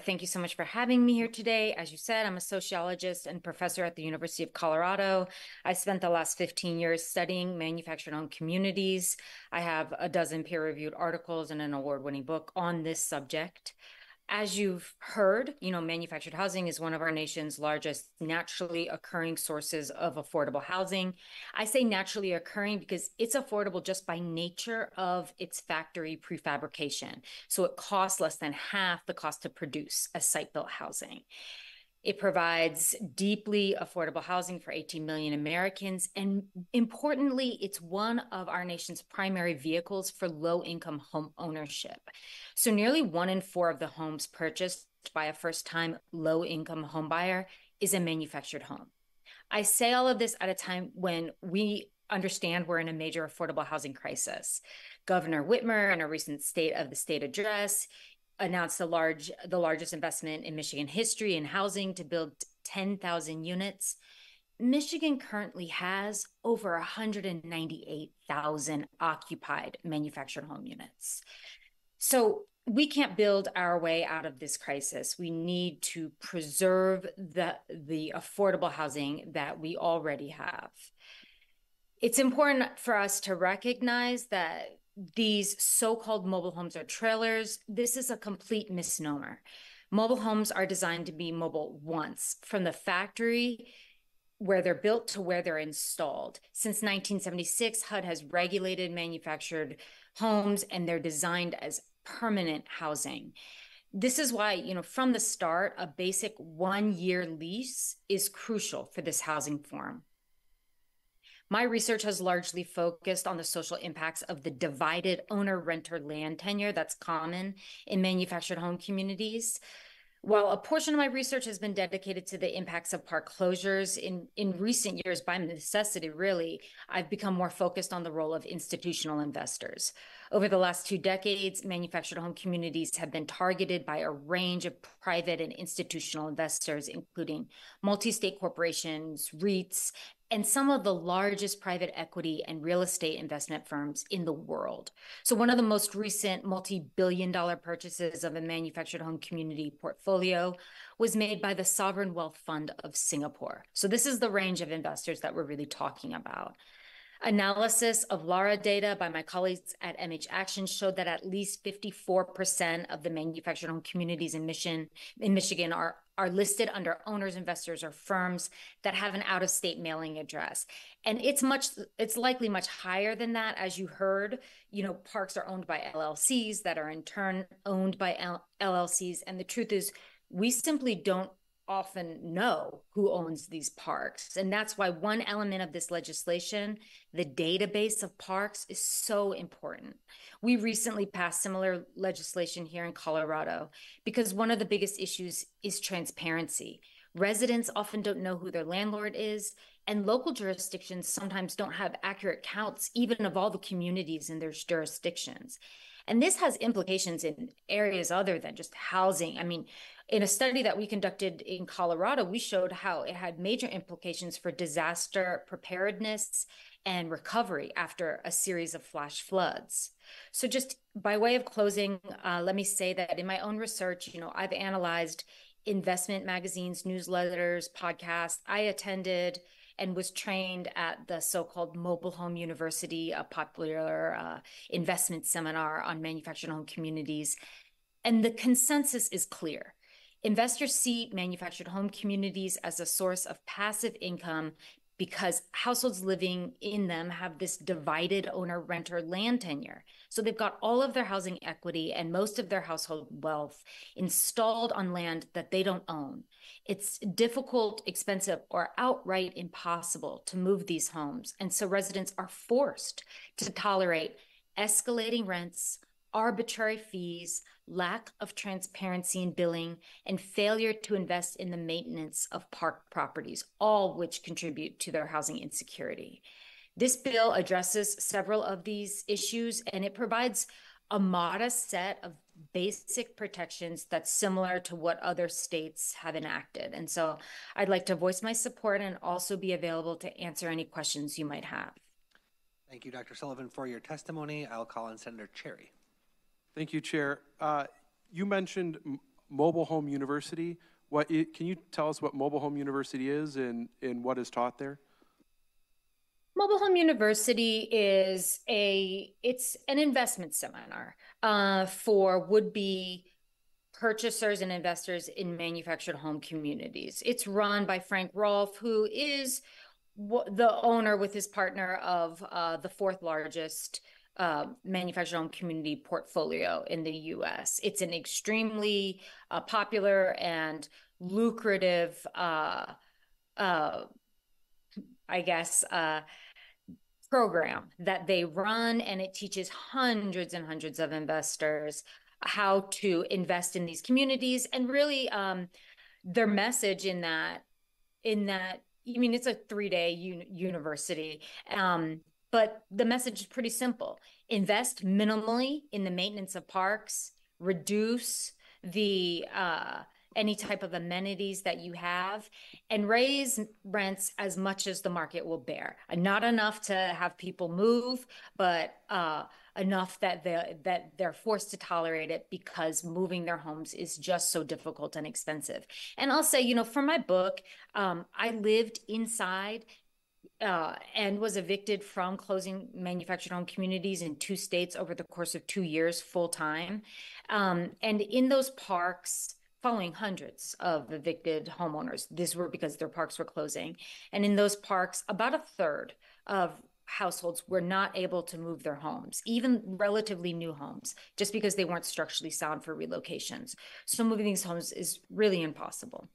Thank you so much for having me here today. As you said, I'm a sociologist and professor at the University of Colorado. I spent the last 15 years studying manufactured-home communities. I have a dozen peer-reviewed articles and an award-winning book on this subject. As you've heard, manufactured housing is one of our nation's largest naturally occurring sources of affordable housing. I say naturally occurring because it's affordable just by nature of its factory prefabrication. So it costs less than half the cost to produce a site-built housing. It provides deeply affordable housing for 18 million Americans. And importantly, it's one of our nation's primary vehicles for low-income home ownership. So nearly 1 in 4 of the homes purchased by a first-time low-income home buyer is a manufactured home. I say all of this at a time when we understand we're in a major affordable housing crisis. Governor Whitmer, in a recent State of the State address, announced the largest investment in Michigan history in housing to build 10,000 units. Michigan currently has over 198,000 occupied manufactured home units. So we can't build our way out of this crisis. We need to preserve the affordable housing that we already have. It's important for us to recognize that these so-called mobile homes or trailers, this is a complete misnomer. Mobile homes are designed to be mobile once, from the factory where they're built to where they're installed. Since 1976, HUD has regulated manufactured homes, and they're designed as permanent housing. This is why, from the start, a basic 1-year lease is crucial for this housing form. My research has largely focused on the social impacts of the divided owner-renter land tenure that's common in manufactured home communities. While a portion of my research has been dedicated to the impacts of park closures, in recent years, by necessity, really, I've become more focused on the role of institutional investors. Over the last 2 decades, manufactured home communities have been targeted by a range of private and institutional investors, including multi-state corporations, REITs, and some of the largest private equity and real estate investment firms in the world. So one of the most recent multi-billion-dollar purchases of a manufactured home community portfolio was made by the Sovereign Wealth Fund of Singapore. So this is the range of investors that we're really talking about. Analysis of LARA data by my colleagues at MH Action showed that at least 54% of the manufactured home communities in Michigan are listed under owners, investors, or firms that have an out-of-state mailing address. And it's likely much higher than that. As you heard, parks are owned by LLCs that are in turn owned by LLCs. And the truth is, we simply don't often know who owns these parks. And that's why one element of this legislation, the database of parks, is so important. We recently passed similar legislation here in Colorado because one of the biggest issues is transparency. Residents often don't know who their landlord is, and local jurisdictions sometimes don't have accurate counts even of all the communities in their jurisdictions. And this has implications in areas other than just housing. I mean, in a study that we conducted in Colorado, we showed how it had major implications for disaster preparedness and recovery after a series of flash floods. So just by way of closing, let me say that in my own research, I've analyzed investment magazines, newsletters, podcasts. I attended and was trained at the so-called Mobile Home University, a popular investment seminar on manufactured home communities. And the consensus is clear. Investors see manufactured home communities as a source of passive income because households living in them have this divided owner-renter land tenure. So they've got all of their housing equity and most of their household wealth installed on land that they don't own. It's difficult, expensive, or outright impossible to move these homes. And so residents are forced to tolerate escalating rents, arbitrary fees, lack of transparency in billing, and failure to invest in the maintenance of park properties, all which contribute to their housing insecurity. This bill addresses several of these issues, and it provides a modest set of basic protections that's similar to what other states have enacted. And so I'd like to voice my support and also be available to answer any questions you might have. Thank you, Dr. Sullivan, for your testimony. I'll call on Senator Cherry. Thank you, Chair. You mentioned Mobile Home University. Can you tell us what Mobile Home University is and what is taught there? Mobile Home University it's an investment seminar for would-be purchasers and investors in manufactured home communities. It's run by Frank Rolfe, who is the owner with his partner of the fourth largest manufactured home community portfolio in the US. It's an extremely popular and lucrative, I guess, program that they run, and it teaches hundreds and hundreds of investors how to invest in these communities. And really, their message in that, I mean, it's a 3-day university, but the message is pretty simple: invest minimally in the maintenance of parks, reduce the any type of amenities that you have, and raise rents as much as the market will bear. Not enough to have people move, but enough that they're forced to tolerate it because moving their homes is just so difficult and expensive. And I'll say, for my book, I lived inside and was evicted from closing manufactured home communities in 2 states over the course of 2 years full time. And in those parks, following hundreds of evicted homeowners, these were because their parks were closing. And in those parks, about a third of households were not able to move their homes, even relatively new homes, just because they weren't structurally sound for relocations. So moving these homes is really impossible.